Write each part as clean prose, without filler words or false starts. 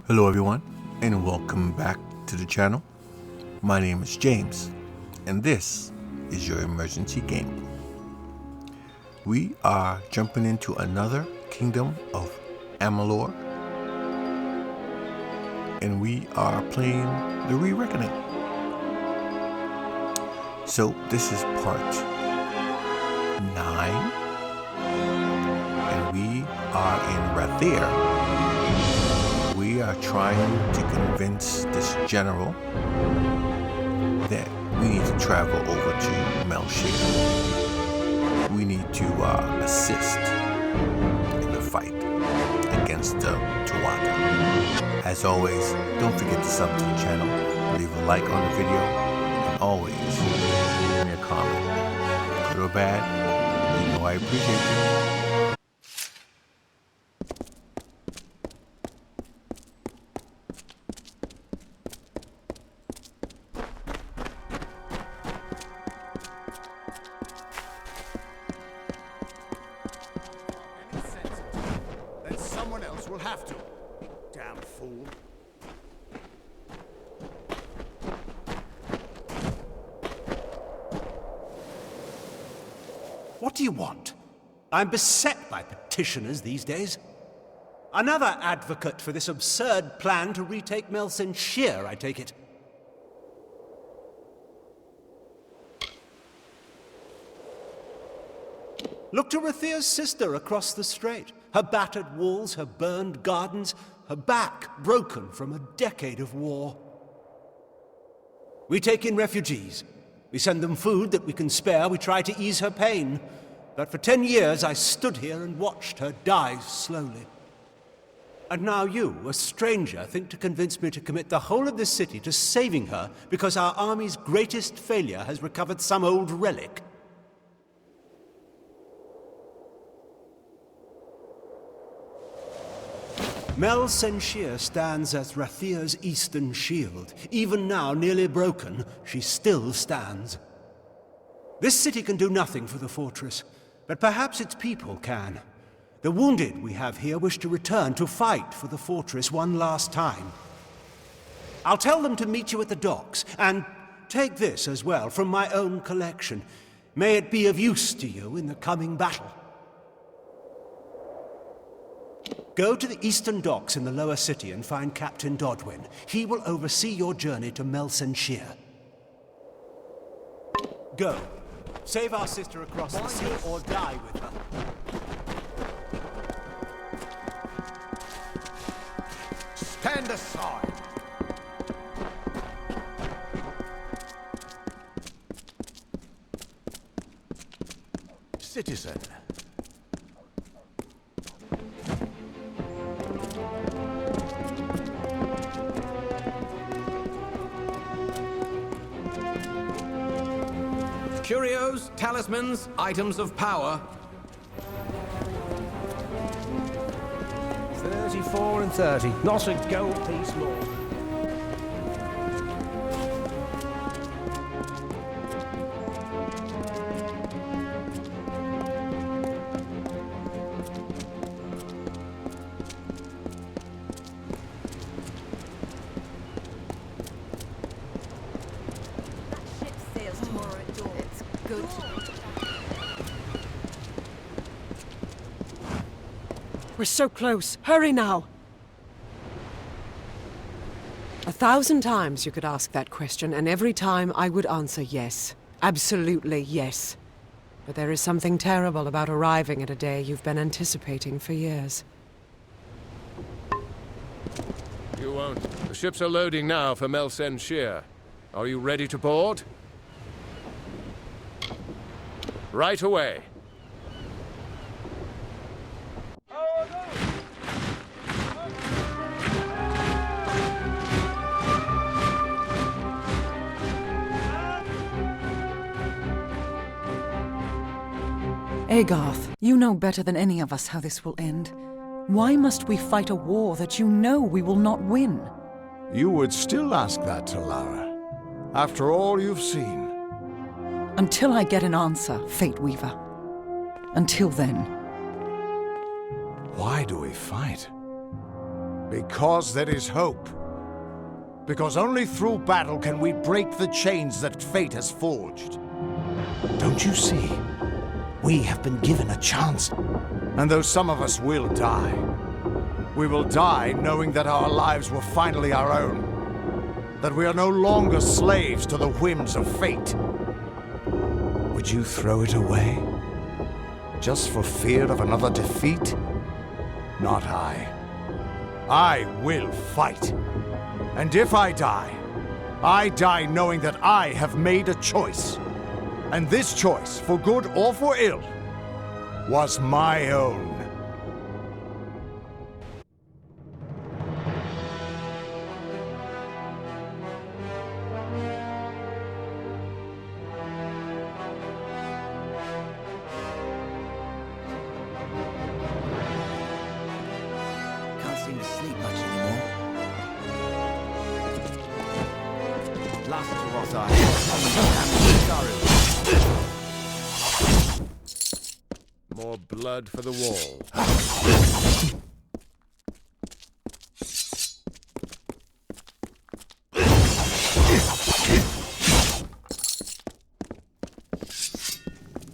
Hello everyone, and welcome back to the channel. My name is James, and this is your emergency game. We are jumping into another kingdom of Amalur, and we are playing the Re-Reckoning. So this is part 9, and we are in Rathir. We are trying to convince this general that we need to travel over to Mel Senshir. We need to assist in the fight against the Tuatha. As always, don't forget to sub to the channel, leave a like on the video, and always leave me a comment. Good or bad, you know I appreciate you. Will have to. Damn fool. What do you want? I'm beset by petitioners these days. Another advocate for this absurd plan to retake Mel Senshir, I take it. Look to Rathir's sister across the strait. Her battered walls, her burned gardens, her back broken from a decade of war. We take in refugees. We send them food that we can spare. We try to ease her pain. But for 10 years I stood here and watched her die slowly. And now you, a stranger, think to convince me to commit the whole of this city to saving her because our army's greatest failure has recovered some old relic. Mel Senshir stands as Rathir's eastern shield. Even now, nearly broken, she still stands. This city can do nothing for the fortress, but perhaps its people can. The wounded we have here wish to return to fight for the fortress one last time. I'll tell them to meet you at the docks, and take this as well from my own collection. May it be of use to you in the coming battle. Go to the eastern docks in the lower city and find Captain Dodwin. He will oversee your journey to Mel Senshir. Go. Save our sister across the sea or die with her. Stand aside. Citizen. Curios, talismans, items of power. 34 and 30. Not a gold piece more. We're so close. Hurry now! 1,000 times you could ask that question, and every time I would answer yes. Absolutely yes. But there is something terrible about arriving at a day you've been anticipating for years. You won't. The ships are loading now for Mel Senshir. Are you ready to board? Right away. Garth, you know better than any of us how this will end. Why must we fight a war that you know we will not win? You would still ask that to Lara, after all you've seen. Until I get an answer, Fate Weaver. Until then. Why do we fight? Because there is hope. Because only through battle can we break the chains that fate has forged. Don't you see? We have been given a chance. And though some of us will die, we will die knowing that our lives were finally our own. That we are no longer slaves to the whims of fate. Would you throw it away? Just for fear of another defeat? Not I. I will fight. And if I die knowing that I have made a choice. And this choice, for good or for ill, was my own. Can't seem to sleep much anymore. Last to what I sorry. More blood for the wall.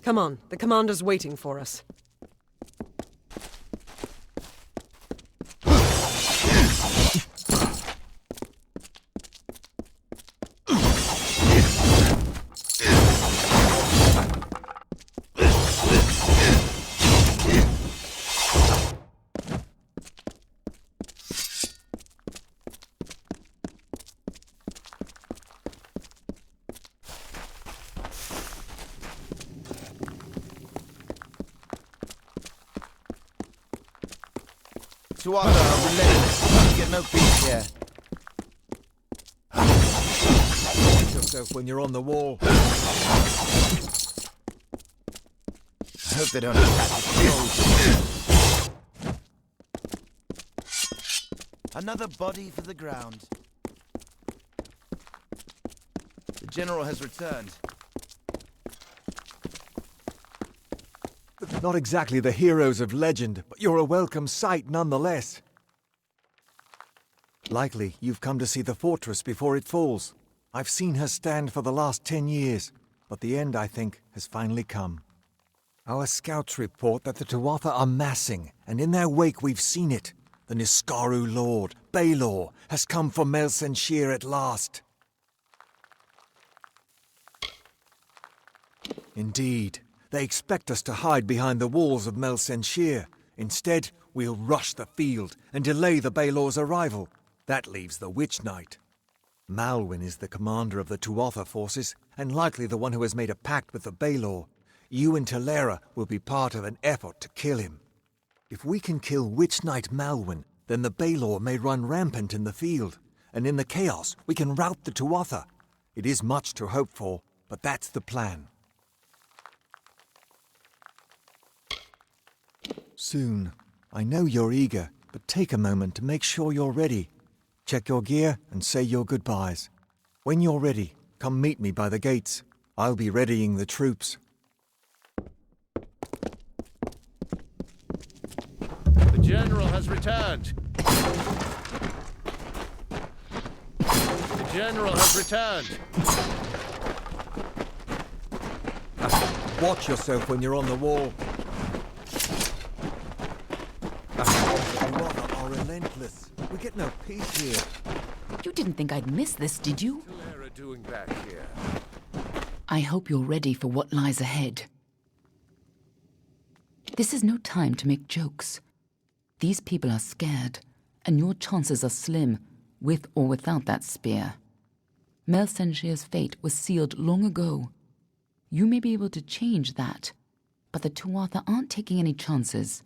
Come on, the commander's waiting for us. Tuatha are relentless. You get no peace here. Watch yourself when you're on the wall. I hope they don't attack the controls. Another body for the ground. The general has returned. Not exactly the heroes of legend, but you're a welcome sight nonetheless. Likely you've come to see the fortress before it falls. I've seen her stand for the last 10 years, but the end, I think, has finally come. Our scouts report that the Tuatha are massing, and in their wake we've seen it. The Niskaru Lord, Baelor, has come for Mel Senshir at last. Indeed. They expect us to hide behind the walls of Mel Senshir. Instead, we'll rush the field and delay the Baelor's arrival. That leaves the Witch Knight. Malwyn is the commander of the Tuatha forces, and likely the one who has made a pact with the Baelor. You and Talera will be part of an effort to kill him. If we can kill Witch Knight Malwyn, then the Baelor may run rampant in the field, and in the chaos we can rout the Tuatha. It is much to hope for, but that's the plan. Soon. I know you're eager, but take a moment to make sure you're ready. Check your gear and say your goodbyes. When you're ready, come meet me by the gates. I'll be readying the troops. The general has returned. The general has returned. Watch yourself when you're on the wall. You are relentless. We get no peace here. You didn't think I'd miss this, did you? Talera doing back here? I hope you're ready for what lies ahead. This is no time to make jokes. These people are scared, and your chances are slim, with or without that spear. Mel Senshir's fate was sealed long ago. You may be able to change that, but the Tuatha aren't taking any chances.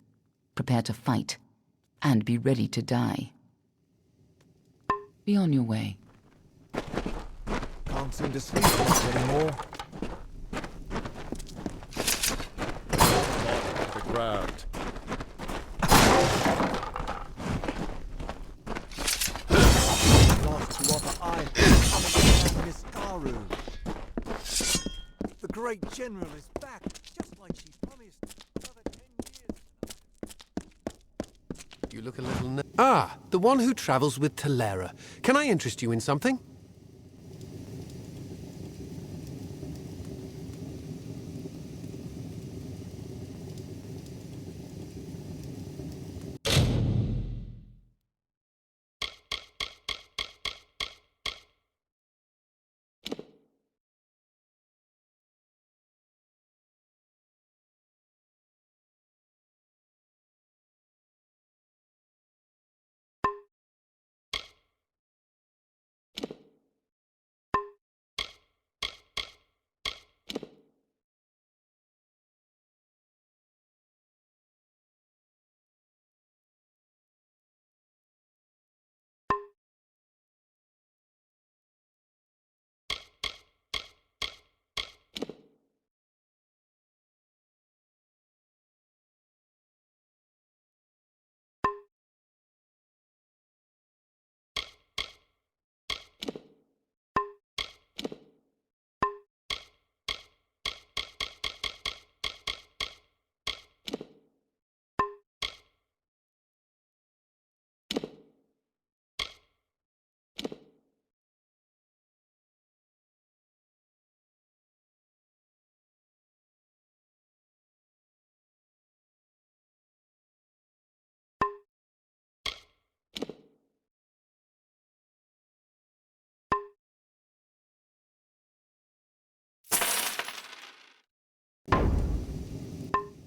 Prepare to fight, and be ready to die. Be on your way. Can't seem to sleep much anymore. On the ground. Last Tuatha eye coming against Niskaru. The great general is back, just like she promised. Another 10 years. You look a little Ah, the one who travels with Talera. Can I interest you in something?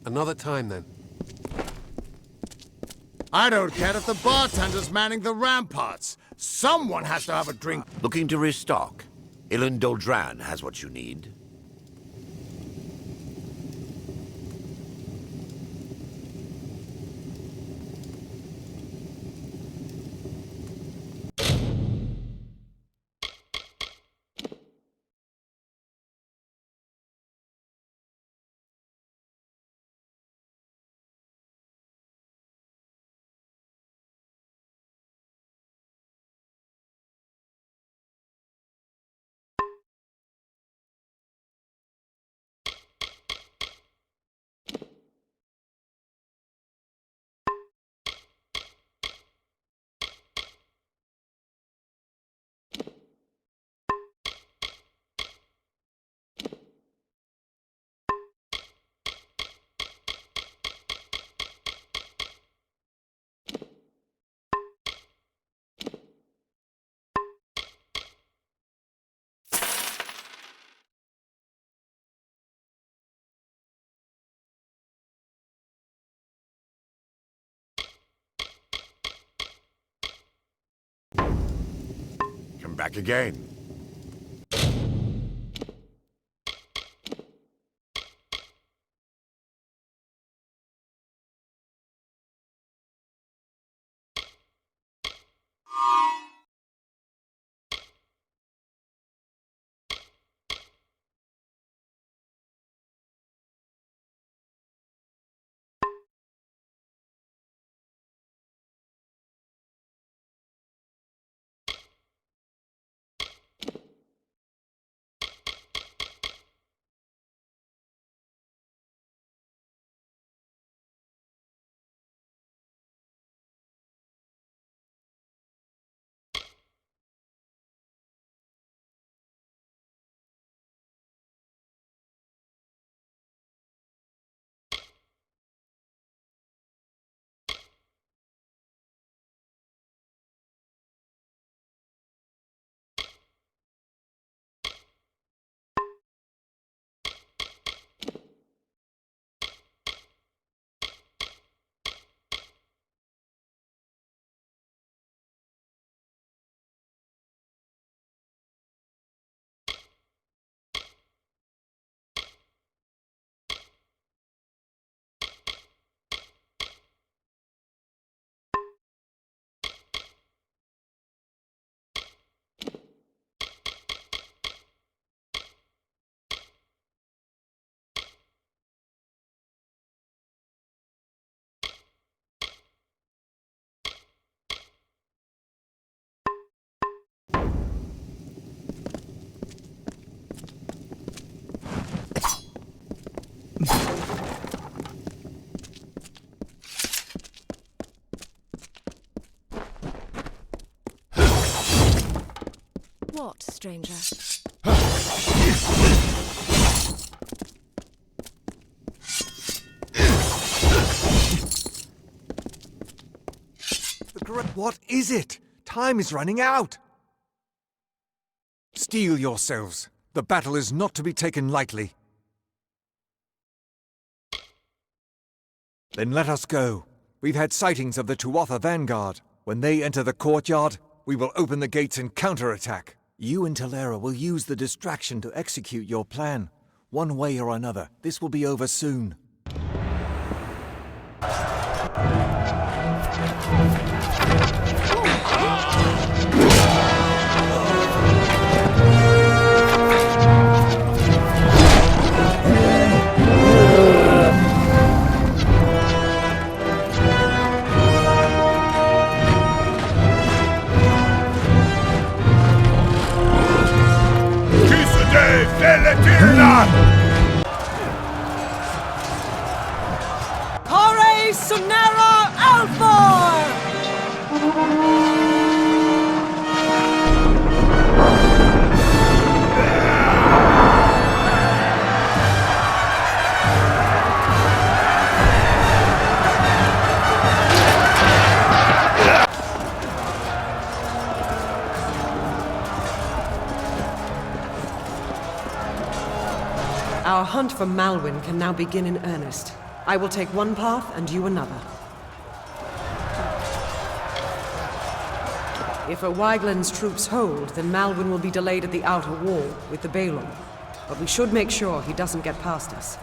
Another time, then. I don't care if the bartender's manning the ramparts. Someone has to have a drink. Looking to restock? Elund has what you need. Come back again. thought, stranger. What is it? Time is running out! Steel yourselves. The battle is not to be taken lightly. Then let us go. We've had sightings of the Tuatha vanguard. When they enter the courtyard, we will open the gates and counterattack. You and Talera will use the distraction to execute your plan. One way or another, this will be over soon. Hore Sunera Alfor! Our hunt for Malwyn can now begin in earnest. I will take one path and you another. If O'Wygland's troops hold, then Malwyn will be delayed at the outer wall with the Balor. But we should make sure he doesn't get past us.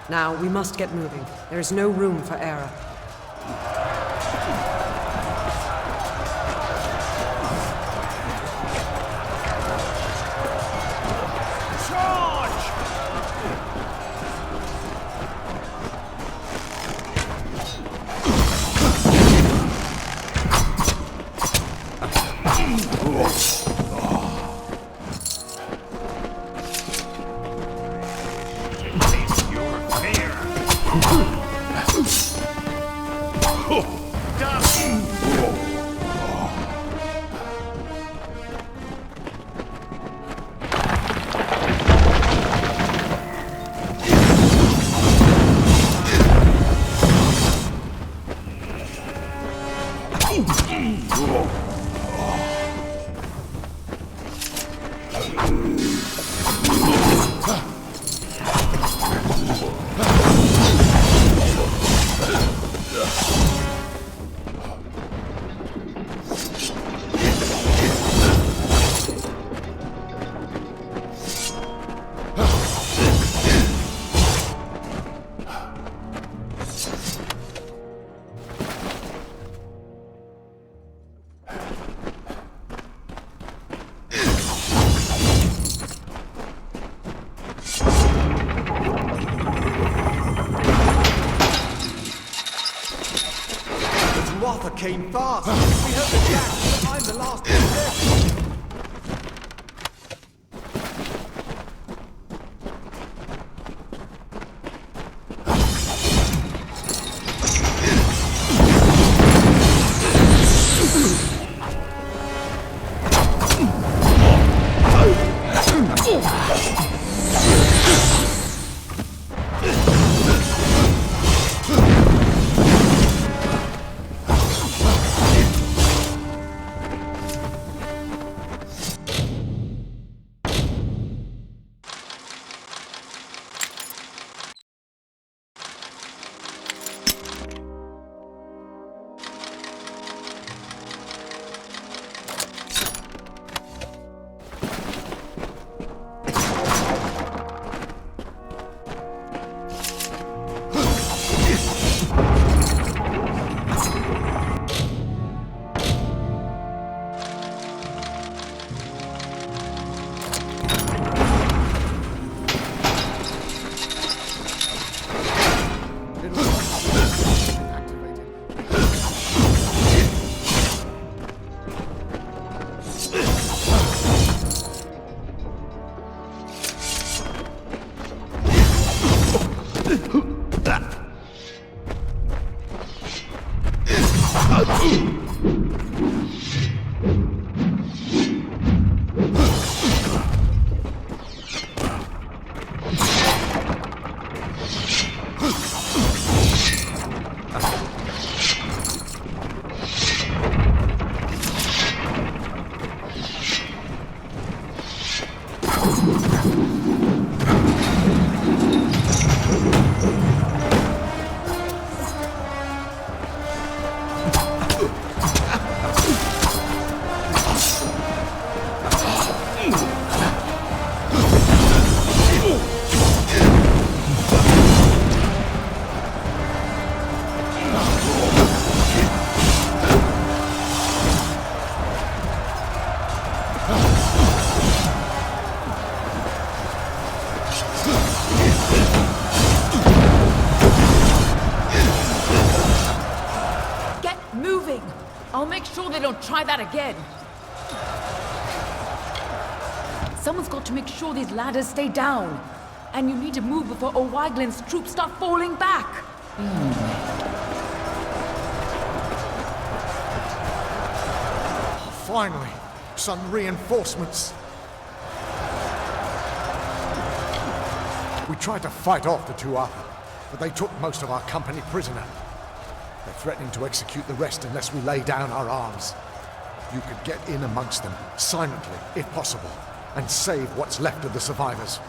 Now, we must get moving. There is no room for error. Came fast. We heard the jack, but I'm the last one left. try that again. Someone's got to make sure these ladders stay down. And you need to move before O'Waglin's troops start falling back. Finally, some reinforcements. We tried to fight off the Tuatha, but they took most of our company prisoner. They're threatening to execute the rest unless we lay down our arms. You could get in amongst them, silently, if possible, and save what's left of the survivors.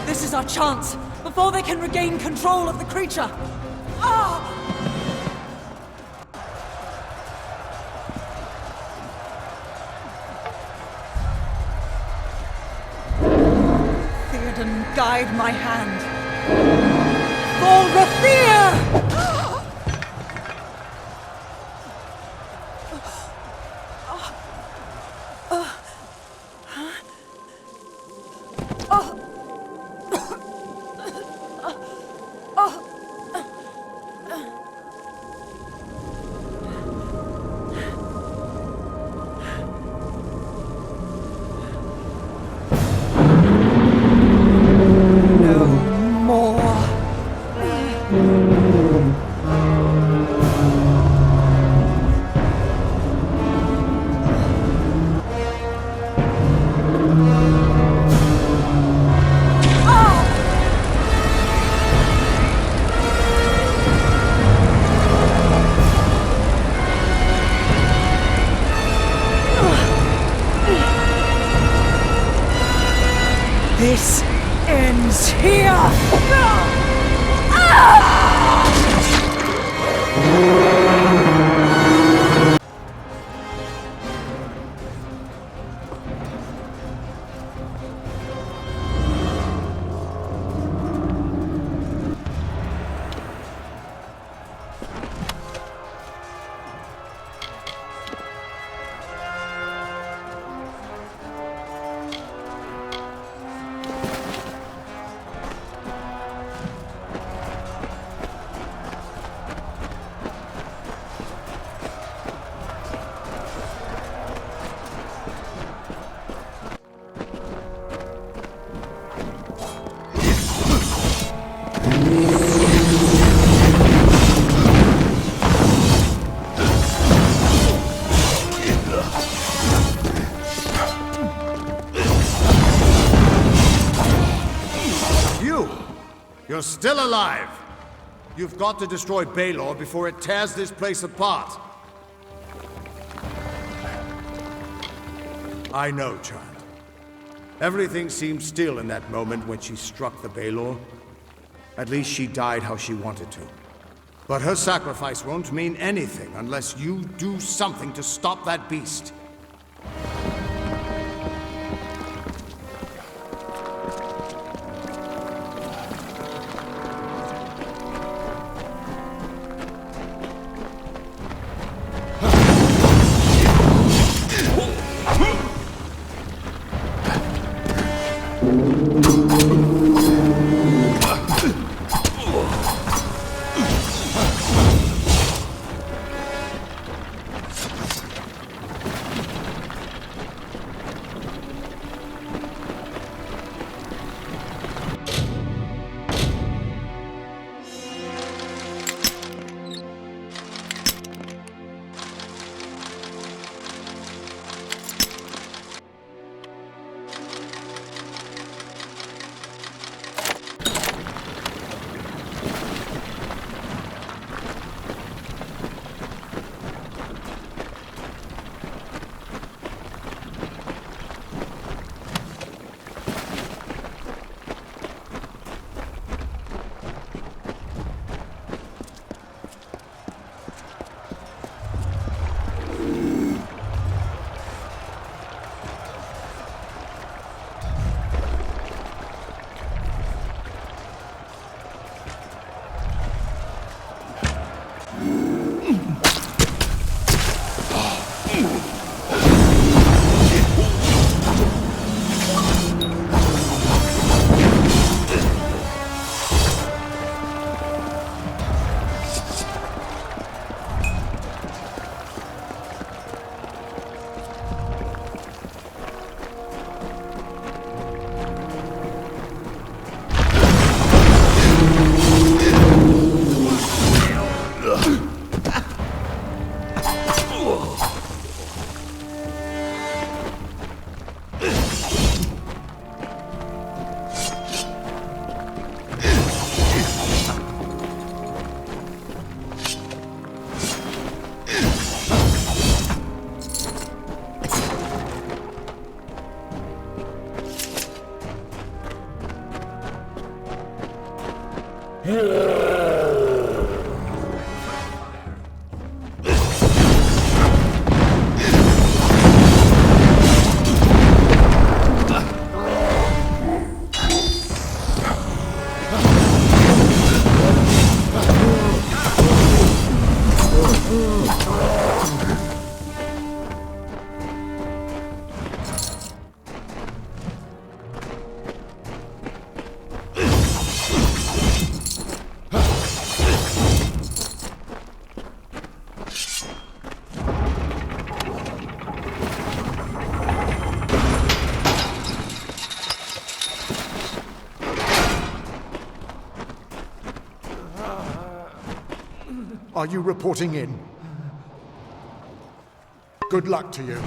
This is our chance, before they can regain control of the creature! Ah! Theoden, guide my hand. For Rathir! This ends here! You're still alive! You've got to destroy Baelor before it tears this place apart. I know, child. Everything seemed still in that moment when she struck the Baelor. At least she died how she wanted to. But her sacrifice won't mean anything unless you do something to stop that beast. Are you reporting in? Good luck to you.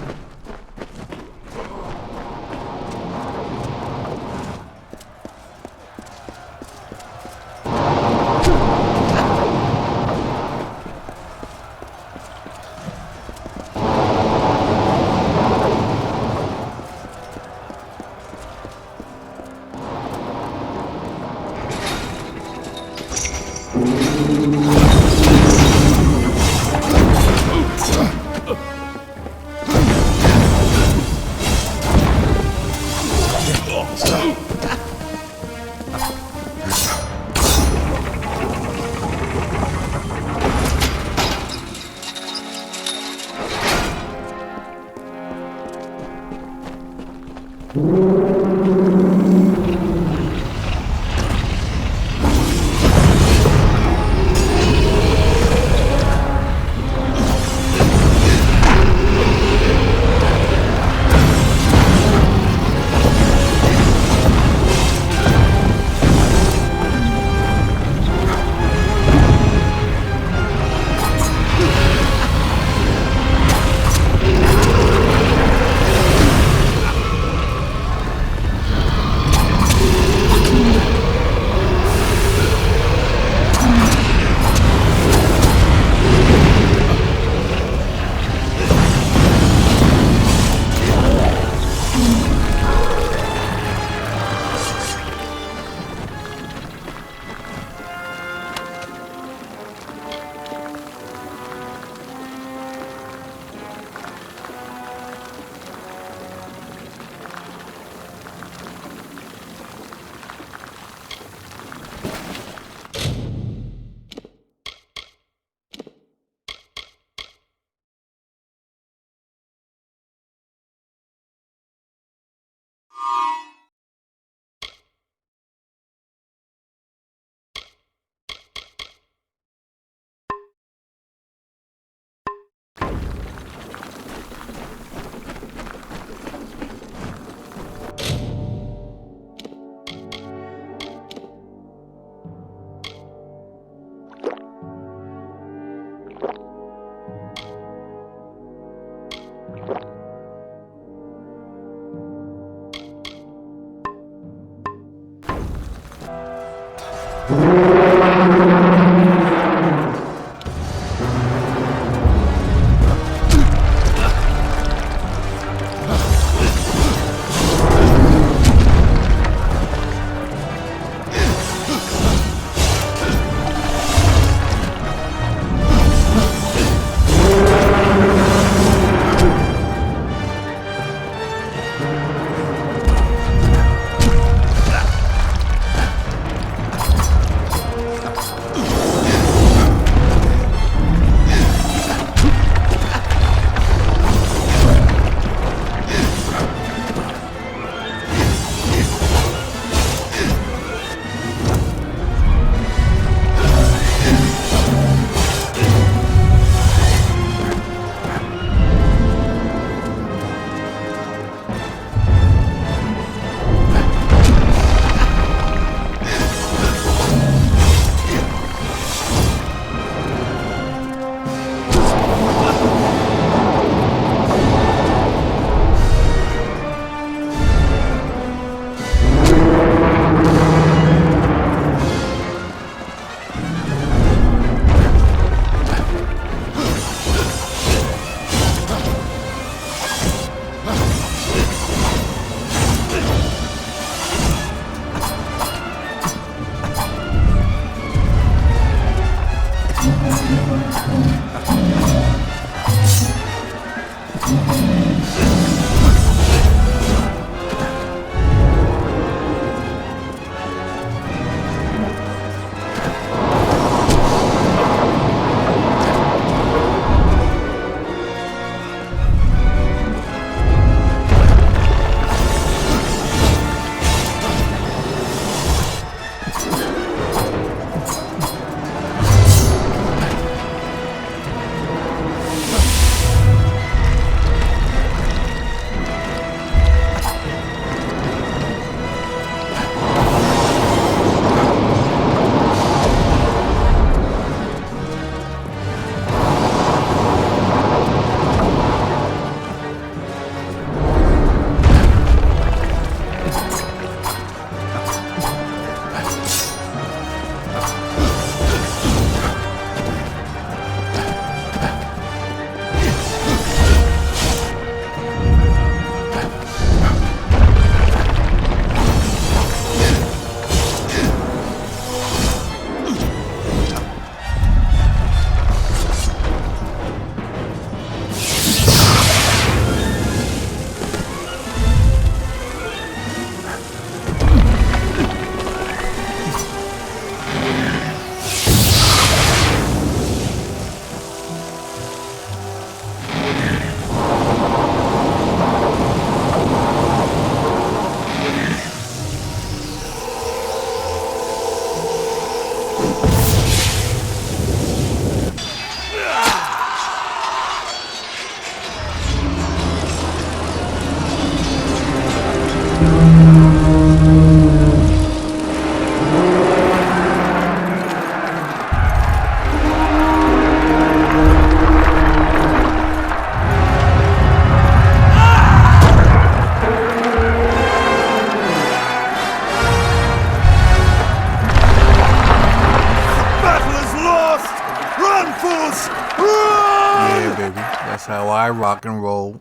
That's how I rock and roll.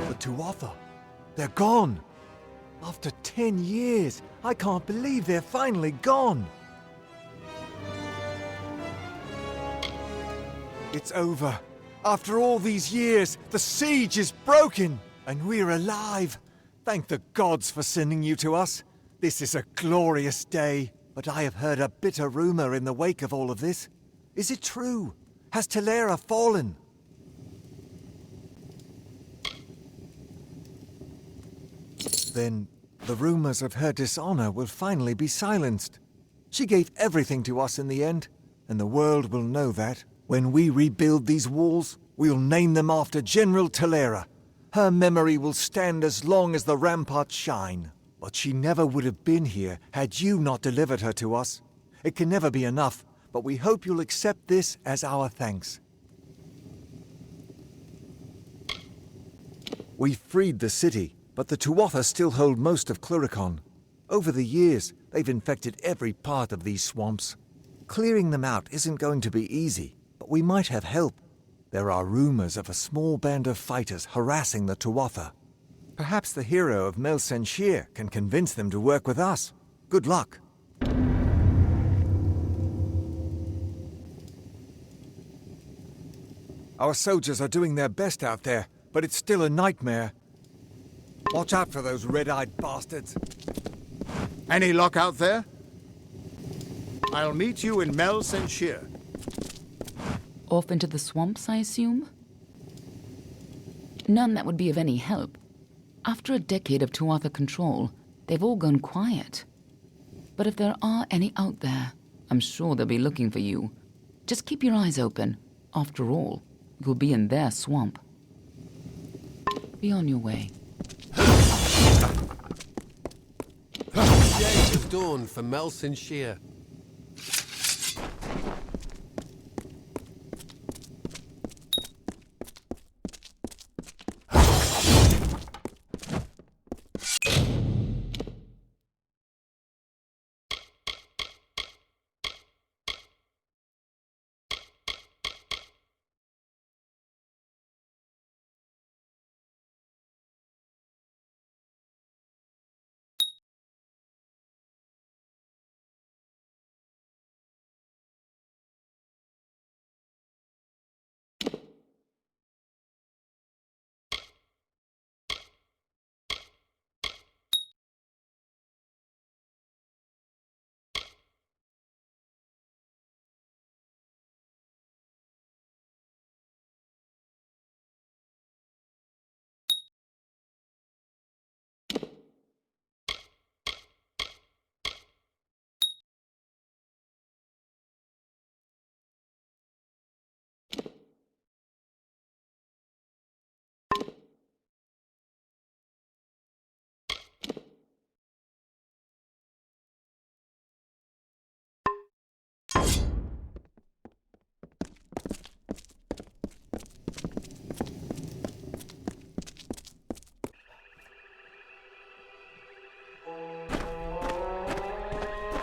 The Tuatha, they're gone. After 10 years, I can't believe they're finally gone. It's over. After all these years, the siege is broken, and we're alive. Thank the gods for sending you to us. This is a glorious day, but I have heard a bitter rumor in the wake of all of this. Is it true? Has Talera fallen? Then the rumors of her dishonor will finally be silenced. She gave everything to us in the end, and the world will know that. When we rebuild these walls, we'll name them after General Talera. Her memory will stand as long as the ramparts shine. But she never would have been here had you not delivered her to us. It can never be enough, but we hope you'll accept this as our thanks. We freed the city, but the Tuatha still hold most of Cluricon. Over the years, they've infected every part of these swamps. Clearing them out isn't going to be easy, but we might have help. There are rumors of a small band of fighters harassing the Tuatha. Perhaps the hero of Mel Senshir can convince them to work with us. Good luck. Our soldiers are doing their best out there, but it's still a nightmare. Watch out for those red-eyed bastards. Any luck out there? I'll meet you in Mel Senshir. Off into the swamps, I assume? None that would be of any help. After a decade of Tuatha control, they've all gone quiet. But if there are any out there, I'm sure they'll be looking for you. Just keep your eyes open. After all, you'll be in their swamp. Be on your way. Day has dawned for Mel Senshir.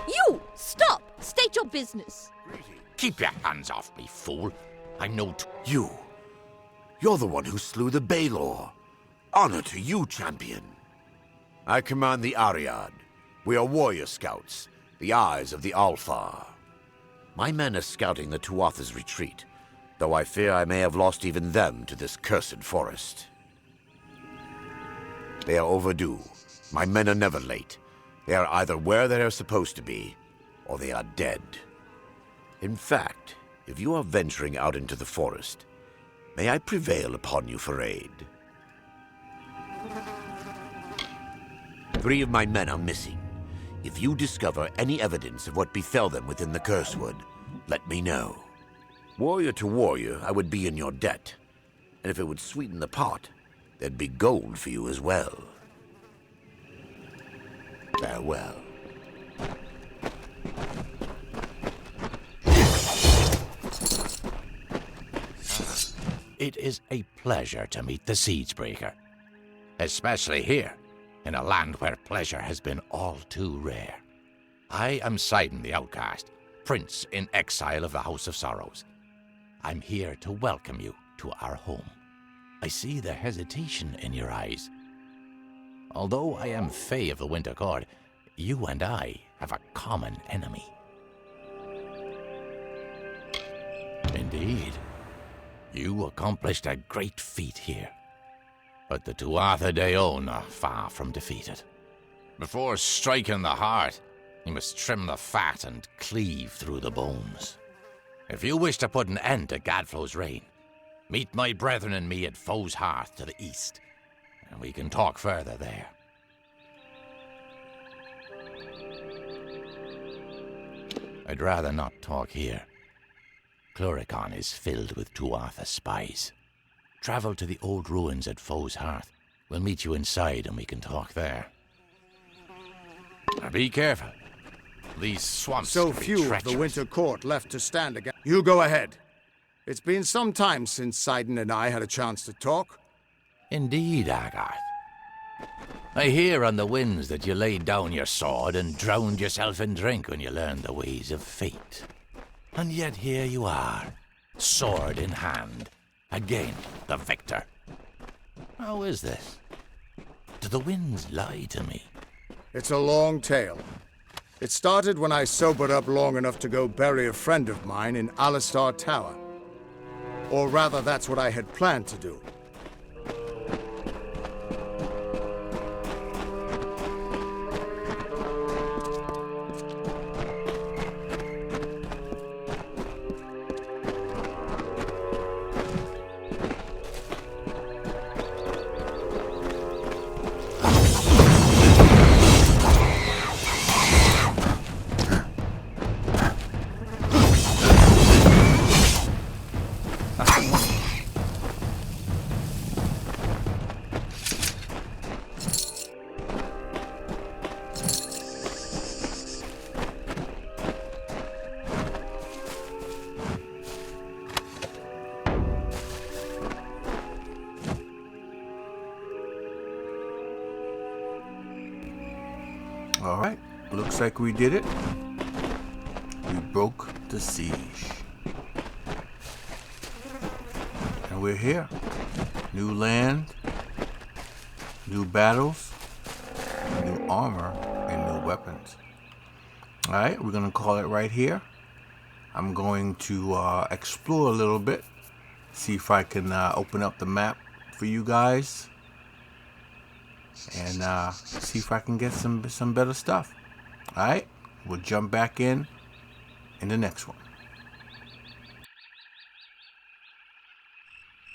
You! Stop! State your business. Keep your hands off me, fool. I know You're the one who slew the Baelor. Honor to you, champion. I command the Ariad. We are warrior scouts, the eyes of the Alfar. My men are scouting the Tuatha's retreat, though I fear I may have lost even them to this cursed forest. They are overdue. My men are never late. They are either where they are supposed to be, or they are dead. In fact, if you are venturing out into the forest, may I prevail upon you for aid? 3 of my men are missing. If you discover any evidence of what befell them within the Cursewood, let me know. Warrior to warrior, I would be in your debt. And if it would sweeten the pot, there'd be gold for you as well. Farewell. It is a pleasure to meet the Siegebreaker. Especially here, in a land where pleasure has been all too rare. I am Sidon the Outcast, Prince in exile of the House of Sorrows. I'm here to welcome you to our home. I see the hesitation in your eyes. Although I am Fae of the Winter Court, you and I have a common enemy. Indeed, you accomplished a great feat here. But the Tuatha De On are far from defeated. Before striking the heart, you must trim the fat and cleave through the bones. If you wish to put an end to Gadflow's reign, meet my brethren and me at Foe's Hearth to the east, and we can talk further there. I'd rather not talk here. Cluricon is filled with Tuatha spies. Travel to the old ruins at Foe's Hearth. We'll meet you inside and we can talk there. Now be careful. These swamps So can be few of the treacherous. Winter Court left to stand again. You go ahead. It's been some time since Sidon and I had a chance to talk. Indeed, Agarth. I hear on the winds that you laid down your sword and drowned yourself in drink when you learned the ways of fate. And yet here you are, sword in hand, again the victor. How is this? Do the winds lie to me? It's a long tale. It started when I sobered up long enough to go bury a friend of mine in Alistar Tower. Or rather, that's what I had planned to do. All right, looks like we did it. We broke the siege. And we're here. New land, new battles, new armor, and new weapons. All right, we're gonna call it right here. I'm going to explore a little bit, see if I can open up the map for you guys, and see if I can get some better stuff. All right, we'll jump back in the next one.